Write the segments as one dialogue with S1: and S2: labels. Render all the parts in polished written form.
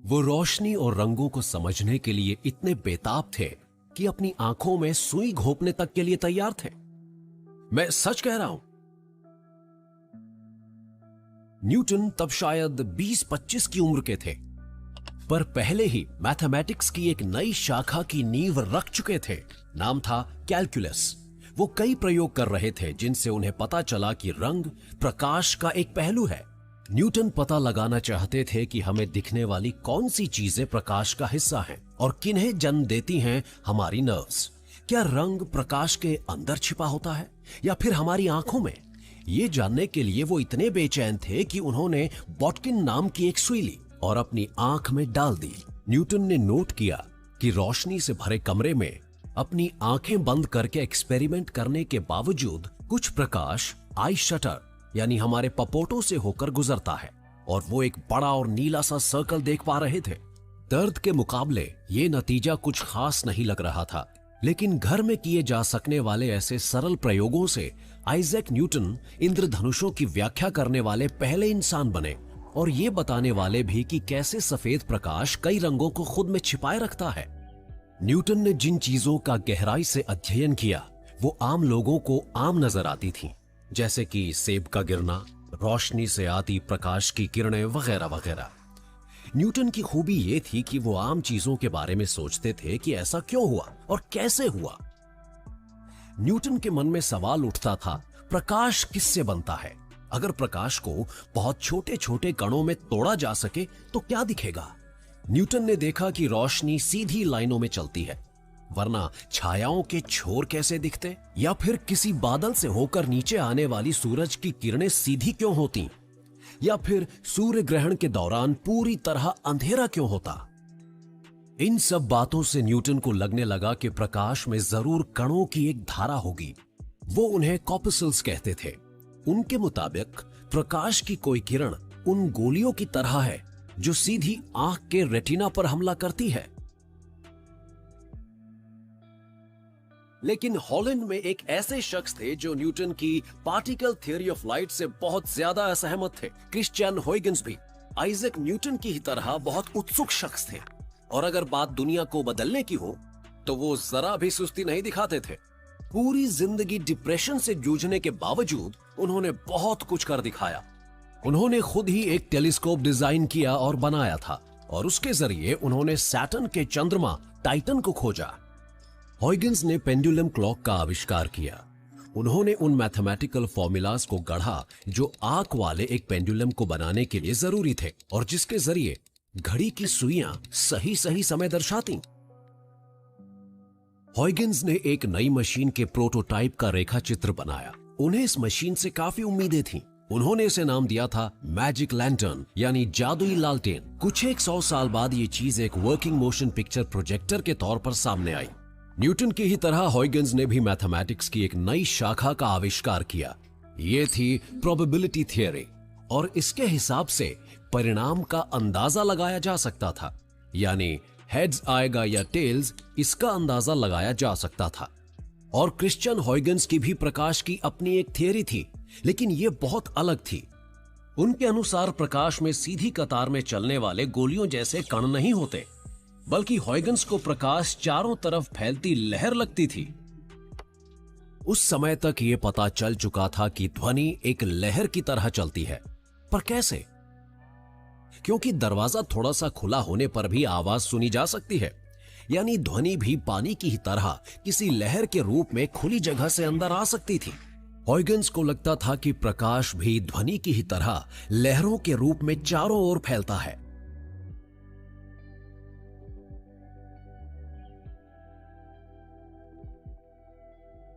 S1: वो रोशनी और रंगों को समझने के लिए इतने बेताब थे कि अपनी आंखों में सुई घोंपने तक के लिए तैयार थे। मैं सच कह रहा हूं। न्यूटन तब शायद 20-25 की उम्र के थे, पर पहले ही मैथमेटिक्स की एक नई शाखा की नींव रख चुके थे। नाम था कैलकुलस। वो कई प्रयोग कर रहे थे जिनसे उन्हें पता चला कि रंग प्रकाश का एक पहलू है। न्यूटन पता लगाना चाहते थे कि हमें दिखने वाली कौन सी चीजें प्रकाश का हिस्सा हैं और किन्हें जन्म देती हैं हमारी नर्व्स। क्या रंग प्रकाश के अंदर छिपा होता है या फिर हमारी आंखों में? ये जानने के लिए वो इतने बेचैन थे कि उन्होंने बॉटकिन नाम की एक सुई ली और अपनी आंख में डाल दी। न्यूटन ने नोट किया कि रोशनी से भरे कमरे में अपनी आंखें बंद करके एक्सपेरिमेंट करने के बावजूद कुछ प्रकाश आई शटर यानी हमारे पपोटों से होकर गुजरता है और वो एक बड़ा और नीला सा सर्कल देख पा रहे थे। दर्द के मुकाबले ये नतीजा कुछ खास नहीं लग रहा था, लेकिन घर में किए जा सकने वाले ऐसे सरल प्रयोगों से आइजैक न्यूटन इंद्रधनुषों की व्याख्या करने वाले पहले इंसान बने और ये बताने वाले भी कि कैसे सफेद प्रकाश कई रंगों को खुद में छिपाए रखता है। न्यूटन ने जिन चीजों का गहराई से अध्ययन किया वो आम लोगों को आम नजर आती थीं, जैसे कि सेब का गिरना, रोशनी से आती प्रकाश की किरणें वगैरह वगैरह। न्यूटन की खूबी ये थी कि वो आम चीजों के बारे में सोचते थे कि ऐसा क्यों हुआ और कैसे हुआ। न्यूटन के मन में सवाल उठता था, प्रकाश किससे बनता है? अगर प्रकाश को बहुत छोटे छोटे कणों में तोड़ा जा सके तो क्या दिखेगा? न्यूटन ने देखा कि रोशनी सीधी लाइनों में चलती है, वरना छायाओं के छोर कैसे दिखते? या फिर किसी बादल से होकर नीचे आने वाली सूरज की किरणें सीधी क्यों होती? या फिर सूर्य ग्रहण के दौरान पूरी तरह अंधेरा क्यों होता? इन सब बातों से न्यूटन को लगने लगा कि प्रकाश में जरूर कणों की एक धारा होगी। वो उन्हें कॉर्पस्कल्स कहते थे। उनके मुताबिक प्रकाश की कोई किरण उन गोलियों की तरह है जो सीधी आंख के रेटिना पर हमला करती है। लेकिन हॉलैंड में एक ऐसे शख्स थे जो न्यूटन की पार्टिकल थ्योरी ऑफ लाइट से बहुत ज्यादा असहमत थे। क्रिश्चियन हॉयगन्स भी आइजैक न्यूटन की ही तरह बहुत उत्सुक शख्स थे, और अगर बात दुनिया को बदलने की हो तो वो जरा भी सुस्ती नहीं दिखाते थे। पूरी जिंदगी डिप्रेशन से जूझने के बावजूद उन्होंने बहुत कुछ कर दिखाया। उन्होंने खुद ही एक टेलीस्कोप डिजाइन किया और बनाया था, और उसके जरिए उन्होंने सैटर्न के चंद्रमा टाइटन को खोजा। हॉयगन्स ने पेंडुलम क्लॉक का आविष्कार किया। उन्होंने उन मैथमेटिकल फॉर्मूलाज को गढ़ा जो आंख वाले एक पेंडुलम को बनाने के लिए जरूरी थे और जिसके जरिए घड़ी की सुइयां सही सही समय दर्शाती। हॉयगन्स ने एक नई मशीन के प्रोटोटाइप का रेखा चित्र बनाया। उन्हें इस मशीन से काफी उम्मीदें थीं। उन्होंने इसे नाम दिया था मैजिक लैंटर्न यानी जादुई लालटेन। कुछ 100 साल बाद ये चीज एक वर्किंग मोशन पिक्चर प्रोजेक्टर के तौर पर सामने आई। न्यूटन की ही तरह हॉयगन्स ने भी मैथमेटिक्स की एक नई शाखा का आविष्कार किया। ये थी प्रोबेबिलिटी थियरी, और इसके हिसाब से परिणाम का अंदाजा लगाया जा सकता था, यानी हेड्स आएगा या टेल्स, इसका अंदाजा लगाया जा सकता था। और क्रिश्चियन हॉयगन्स की भी प्रकाश की अपनी एक थियरी थी, लेकिन यह बहुत अलग थी। उनके अनुसार प्रकाश में सीधी कतार में चलने वाले गोलियों जैसे कण नहीं होते, बल्कि हॉयगन्स को प्रकाश चारों तरफ फैलती लहर लगती थी। उस समय तक यह पता चल चुका था कि ध्वनि एक लहर की तरह चलती है, पर कैसे? क्योंकि दरवाजा थोड़ा सा खुला होने पर भी आवाज सुनी जा सकती है, यानी ध्वनि भी पानी की ही तरह किसी लहर के रूप में खुली जगह से अंदर आ सकती थी। हॉयगन्स को लगता था कि प्रकाश भी ध्वनि की ही तरह लहरों के रूप में चारों ओर फैलता है।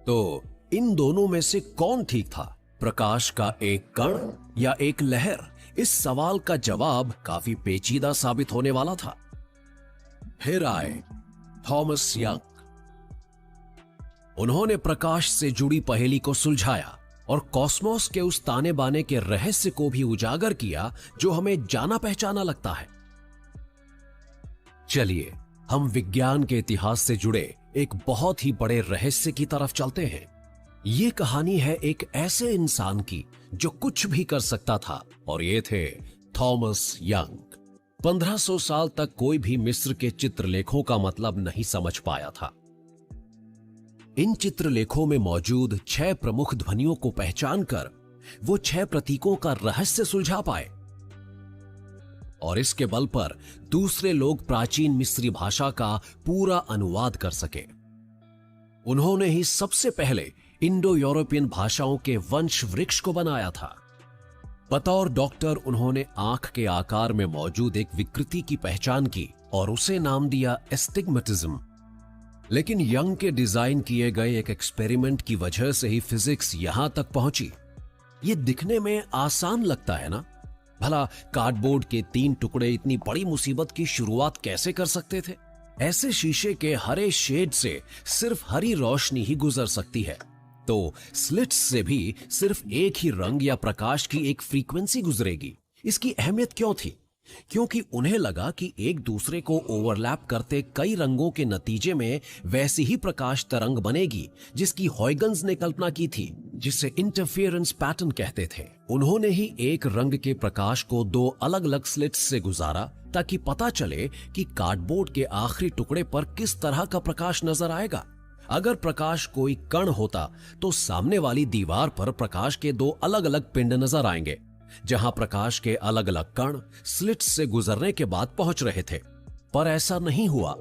S1: तो इन दोनों में से कौन ठीक था, प्रकाश का एक कण या एक लहर? इस सवाल का जवाब काफी पेचीदा साबित होने वाला था। फिर आए थॉमस यंग। उन्होंने प्रकाश से जुड़ी पहेली को सुलझाया और कॉस्मोस के उस ताने बाने के रहस्य को भी उजागर किया जो हमें जाना पहचाना लगता है। चलिए हम विज्ञान के इतिहास से जुड़े एक बहुत ही बड़े रहस्य की तरफ चलते हैं। ये कहानी है एक ऐसे इंसान की जो कुछ भी कर सकता था, और ये थे थॉमस यंग। 1500 साल तक कोई भी मिस्र के चित्रलेखों का मतलब नहीं समझ पाया था। इन चित्रलेखों में मौजूद 6 प्रमुख ध्वनियों को पहचान कर वो 6 प्रतीकों का रहस्य सुलझा पाए और इसके बल पर दूसरे लोग प्राचीन मिस्री भाषा का पूरा अनुवाद कर सके। उन्होंने ही सबसे पहले इंडो यूरोपियन भाषाओं के वंश वृक्ष को बनाया था। बतौर डॉक्टर उन्होंने आंख के आकार में मौजूद एक विकृति की पहचान की और उसे नाम दिया एस्टिग्मेटिज्म। लेकिन यंग के डिजाइन किए गए एक एक्सपेरिमेंट की वजह से ही फिजिक्स यहां तक पहुंची। ये दिखने में आसान लगता है ना, भला कार्डबोर्ड के 3 टुकड़े इतनी बड़ी मुसीबत की शुरुआत कैसे कर सकते थे? ऐसे शीशे के हरे शेड से सिर्फ हरी रोशनी ही गुजर सकती है, तो स्लिट्स से भी सिर्फ एक ही रंग या प्रकाश की एक फ्रीक्वेंसी गुजरेगी। इसकी अहमियत क्यों थी? क्योंकि उन्हें लगा कि एक दूसरे को ओवरलैप करते कई रंगों के नतीजे में वैसी ही प्रकाश तरंग बनेगी जिसकी हॉयगन्स ने कल्पना की थी, जिसे इंटरफेरेंस पैटर्न कहते थे। उन्होंने ही एक रंग के प्रकाश को 2 अलग अलग स्लिट्स से गुजारा ताकि पता चले कि कार्डबोर्ड के आखिरी टुकड़े पर किस तरह का प्रकाश नजर आएगा। अगर प्रकाश कोई कण होता तो सामने वाली दीवार पर प्रकाश के 2 अलग अलग पिंड नजर आएंगे, जहां प्रकाश के अलग अलग कण स्लिट्स से गुजरने के बाद पहुंच रहे थे। पर ऐसा नहीं हुआ,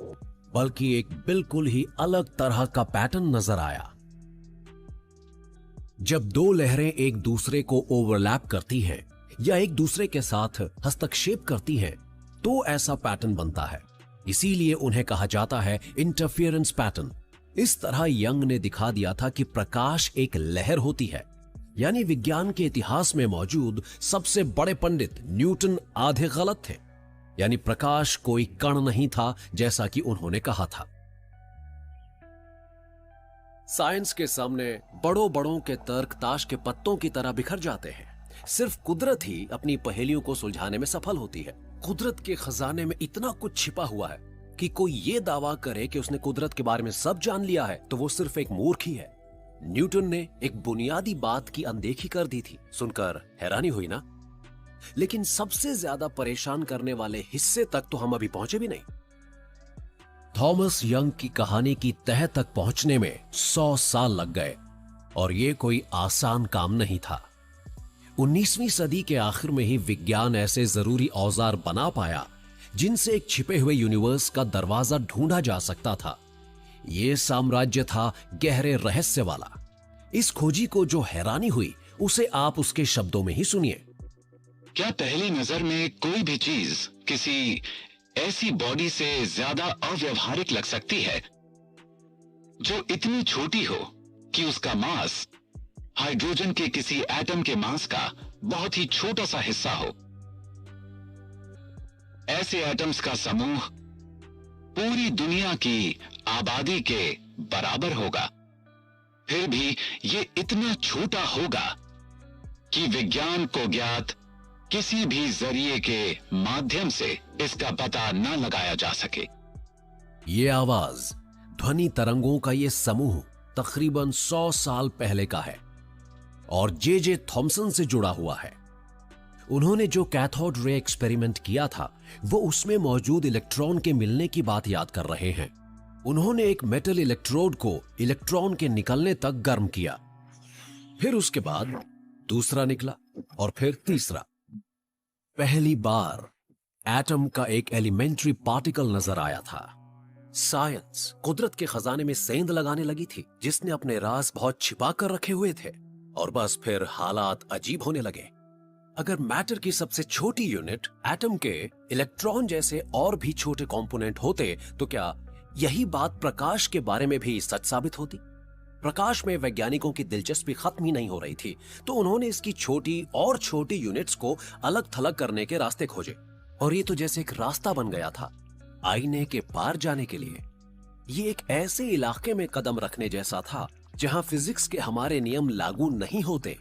S1: बल्कि एक बिल्कुल ही अलग तरह का पैटर्न नजर आया। जब 2 लहरें एक दूसरे को ओवरलैप करती हैं या एक दूसरे के साथ हस्तक्षेप करती हैं, तो ऐसा पैटर्न बनता है। इसीलिए उन्हें कहा जाता है इंटरफेरेंस पैटर्न। इस तरह यंग ने दिखा दिया था कि प्रकाश एक लहर होती है। यानी विज्ञान के इतिहास में मौजूद सबसे बड़े पंडित न्यूटन आधे गलत थे। यानी प्रकाश कोई कण नहीं था, जैसा कि उन्होंने कहा था। साइंस के सामने बड़ों बड़ों के तर्क ताश के पत्तों की तरह बिखर जाते हैं। सिर्फ कुदरत ही अपनी पहेलियों को सुलझाने में सफल होती है। कुदरत के खजाने में इतना कुछ छिपा हुआ है कि कोई ये दावा करे कि उसने कुदरत के बारे में सब जान लिया है तो वो सिर्फ एक मूर्ख ही है। न्यूटन ने एक बुनियादी बात की अनदेखी कर दी थी। सुनकर हैरानी हुई ना? लेकिन सबसे ज्यादा परेशान करने वाले हिस्से तक तो हम अभी पहुंचे भी नहीं। थॉमस यंग की कहानी की तह तक पहुंचने में 100 साल लग गए और यह कोई आसान काम नहीं था। 19वीं सदी के आखिर में ही विज्ञान ऐसे जरूरी औजार बना पाया जिनसे एक छिपे हुए यूनिवर्स का दरवाजा ढूंढा जा सकता था। यह साम्राज्य था गहरे रहस्य वाला। इस खोजी को जो हैरानी हुई उसे आप उसके शब्दों में ही सुनिए।
S2: क्या पहली नजर में कोई भी चीज किसी ऐसी बॉडी से ज्यादा अव्यवहारिक लग सकती है जो इतनी छोटी हो कि उसका मास हाइड्रोजन के किसी एटम के मास का बहुत ही छोटा सा हिस्सा हो? ऐसे एटम्स का समूह पूरी दुनिया की आबादी के बराबर होगा। फिर भी ये इतना छोटा होगा कि विज्ञान को ज्ञात किसी भी जरिए के माध्यम से इसका पता न लगाया जा सके।
S1: ये आवाज, ध्वनि तरंगों का ये समूह तकरीबन 100 साल पहले का है और जे थॉमसन से जुड़ा हुआ है। उन्होंने जो कैथोड रे एक्सपेरिमेंट किया था वो उसमें मौजूद इलेक्ट्रॉन के मिलने की बात याद कर रहे हैं। उन्होंने एक मेटल इलेक्ट्रोड को इलेक्ट्रॉन के निकलने तक गर्म किया, फिर उसके बाद दूसरा निकला और फिर तीसरा। पहली बार एटम का एक एलिमेंट्री पार्टिकल नजर आया था। साइंस कुदरत के खजाने में सेंध लगाने लगी थी, जिसने अपने राज बहुत छिपा कर रखे हुए थे। और बस फिर हालात अजीब होने लगे। अगर मैटर की सबसे छोटी यूनिट एटम के इलेक्ट्रॉन जैसे और भी छोटे कंपोनेंट होते तो क्या यही बात प्रकाश के बारे में भी सच साबित होती? प्रकाश में वैज्ञानिकों की दिलचस्पी खत्म ही नहीं हो रही थी, तो उन्होंने इसकी छोटी और छोटी यूनिट्स को अलग थलग करने के रास्ते खोजे। और ये तो जैसे एक रास्ता बन गया था आईने के पार जाने के लिए। ये एक ऐसे इलाके में कदम रखने जैसा था जहां फिजिक्स के हमारे नियम लागू नहीं होते।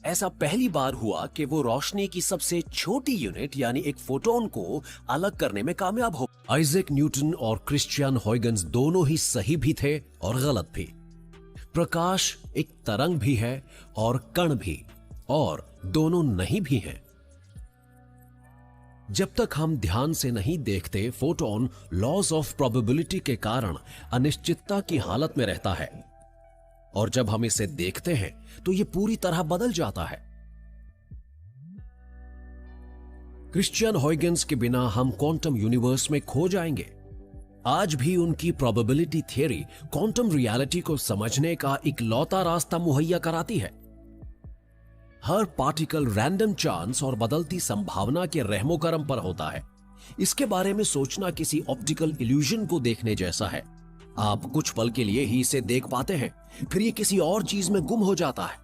S1: ऐसा पहली बार हुआ कि वो रोशनी की सबसे छोटी यूनिट यानी एक फोटोन को अलग करने में कामयाब हो। आइजैक न्यूटन और क्रिश्चियन हॉयगन्स दोनों ही सही भी थे और गलत भी। प्रकाश एक तरंग भी है और कण भी, और दोनों नहीं भी हैं। जब तक हम ध्यान से नहीं देखते, फोटोन लॉज ऑफ प्रोबेबिलिटी के कारण अनिश्चितता की हालत में रहता है, और जब हम इसे देखते हैं तो यह पूरी तरह बदल जाता है। क्रिश्चियन हॉयगेंस के बिना हम क्वांटम यूनिवर्स में खो जाएंगे। आज भी उनकी प्रोबेबिलिटी थियरी क्वांटम रियलिटी को समझने का इकलौता रास्ता मुहैया कराती है। हर पार्टिकल रैंडम चांस और बदलती संभावना के रहमो करम पर होता है। इसके बारे में सोचना किसी ऑप्टिकल इल्यूजन को देखने जैसा है। आप कुछ पल के लिए ही इसे देख पाते हैं, फिर ये किसी और चीज में गुम हो जाता है।